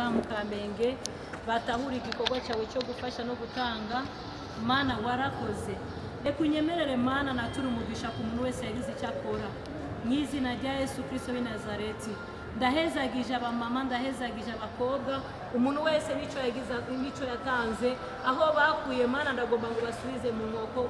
ngaha mu Kamenge batahura igikorwa cyawe cyo gufasha no gutanga. Mana warakoze, reka unyemerere Mana natura umugisha ku muntu wese yagize icyo akora mu izina rya Yesu Kristo w'i Nazareti. Ndahezagije abamama, ndahezagije abakobwa, umuntu wese nico yatanze aho bakuye. Mana ndagomba ngo basubize mu nkoko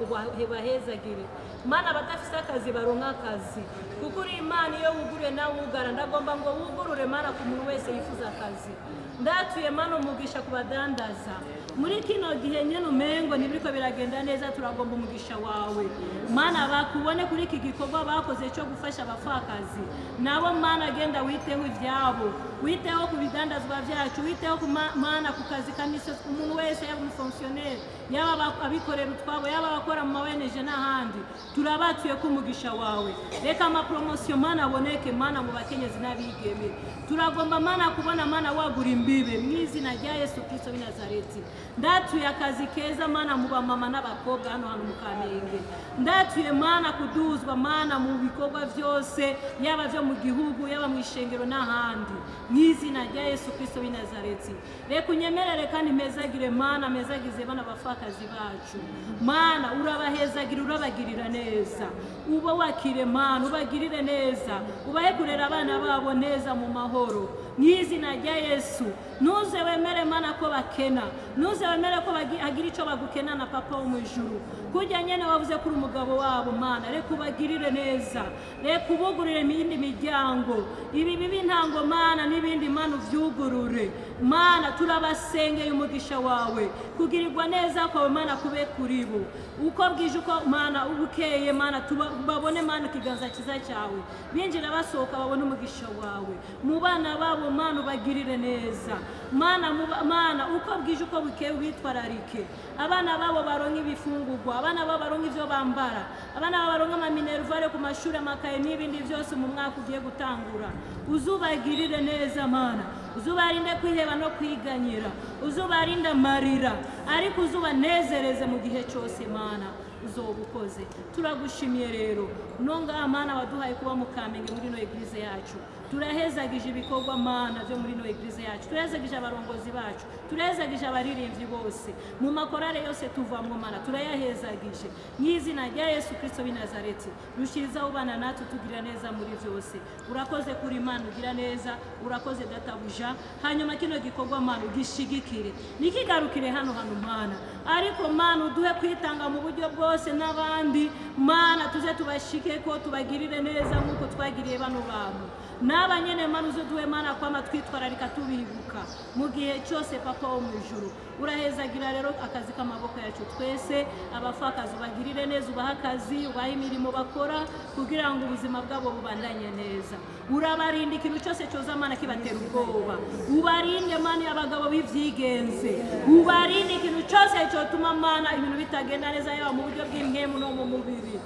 bahezagire. Mana badafite akazi baronka akazi, kuko uri Imana iyo wugure nawe ugara. Ndagomba ngo wugurure Mana ku muntu wese yifuza akazi. Ndatuye Mana umugisha ku badandaza muri kino gihe nyene umengo nibiriko biragenda neza. Turagomba umugisha wawe Mana, bakubone kuri iki gikorwa bakoze cyo gufasha abafakazi. Nabo Mana agenda witeho ivyabo, witeho ku bidandazwa vyacu, witeho ku Mana ku kazi kamisi umuntu wese, yaba umufonctionnaire, yaba abikorera utwabo, yaba abakora mu maweneje n'ahandi. Turabatuye ku umugisha wawe. Reka ama promotion Mana aboneke Mana mu bakenyezi n'abigeme. Turagomba Mana kubona Mana wagura imbibe mu izina rya Yesu Kristo w'i Nazareti. Ndatuye akazi keza Mana mu bamama n'abakobwa hano mu Kamenge. Ndatuye Mana kuduzwa Mana mu bikorwa byose, yaba byo mu gihugu, yaba mu ishengero n'ahandi mu izina rya Yesu Kristo w'i Nazareti. Reka unyemerere kandi mezagire Mana, mezagize bana bafakazi bacu Mana, urabahezagira, urabagirira neza. Uba wakire Mana, ubagirire neza, ubahe kurera abana babo neza mu mahoro mu izina rya Yesu. Nuze wemere Mana ko bakena, nuze wemere ko agira icyo bagukena na Papa wo mu ijuru. Kujya nyene wavuze kuri umugabo wabo Mana, reka ubagirire neza, reka ubugurire imindi miryango, ibi bibi ntango Mana n'ibindi Mana uvyugurure Mana. Turabasengeye umugisha wawe, kugirirwa neza kwawe Mana kube kuri bo, uko bwije uko Mana ubukeye Mana, babone Mana ikiganza kiza cyawe, binjira basohoka babone umugisha wawe mu bana babo Mana, ubagirire neza Mana. Mana uko bwije uko bukeye bitwararike abana babo, baronka ibifungurwa, abana babo baronka ivyo bambara, abana babo baronka ama minervare ku mashuri, amakaye n'ibindi byose mu mwaka ugiye gutangura. Uzubagirire neza Mana, uzubarinde kwiheba no kwiganyira, uzubarinde amarira, ariko uzubanezereze mu gihe cyose Mana uzobukoze. Turagushimiye rero nonga Mana waduhaye kuba mu Kamenge muri no eglise yacu. Turahezagije ibikorwa Mana byo muri no eglise yacu, turahezagije abarongozi bacu, turahezagije abaririmbyi bose mu makorale yose tuvamwo Mana, turayahezagije mu izina rya Yesu Kristo w'i Nazareti. Rushiriza ubana natwe, tugira neza muri byose. Urakoze kuri Imana, ugira neza, urakoze databuja. Hanyuma kino gikorwa Mana ugishigikire, nikigarukire hano Mana, ariko Mana uduhe kwitanga mu buryo bwose n'abandi Mana, tuze tubashike ko tubagirire neza nk'uko twagiriye bano bantu n'aba nyene Mana. Uzoduhe Mana kwama twitwararika tubibuka mu gihe cyose Papa wo mu ijuru. Urahezagira rero akazi k'amaboko yacu twese, abafakazi ubagirire neza, ubaha akazi, ubaha imirimo bakora kugira ngo ubuzima bwabo bubandanye neza. Urabarinda ikintu cyose cyoza Mana kibatera ubwoba, ubarinde Mana abagabo bivyigenze, ubarinde ikintu cyose cyotuma Mana ibintu bitagenda neza, yaba mu buryo bw'impemu no mu mubiri.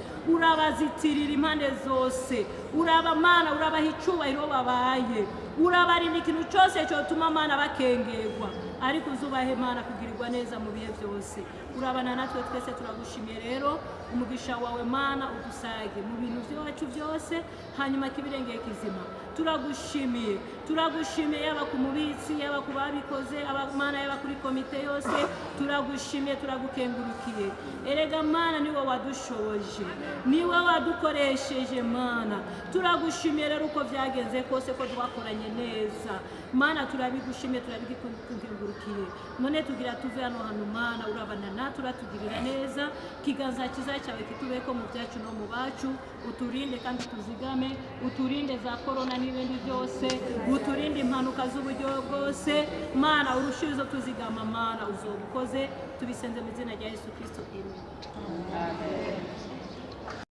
Urabazitirira impande zose, uraba Mana, urabaha icubahiro babaye, urabarinda ikintu cyose cyotuma Mana bakengerwa, ariko uzubahe Mana kugirirwa neza mu bihe byose. Urabana natwe twese, turagushimiye rero. Umugisha wawe Mana udusage mu bintu byacu byose, hanyuma kibirengeye kizima. Turagushimiye, turagushimiye yaba ku mubitsi, yaba ku babikoze Mana, yaba kuri komite yose. Turagushimiye, turagukengurukiye. Erega Mana niwe wadushoje, niwe wadukoresheje Mana. Turagushimiye rero uko byagenze kose ko twakoranye neza Mana. Turabigushimiye, turabigukengurukiye. None tugira tuve hano Mana, urabana natwe, uratugirira neza. Kiganza kiza cyawe kitubeko mu byacu no mu bacu, uturinde kandi tuzigame, uturinde za corona n'ibindi byose, uturinde impanuka z'uburyo bwose Mana. Urushirizo tuzigama Mana, uzobukoze. Tubisenze mu izina rya Yesu Kristo, amen.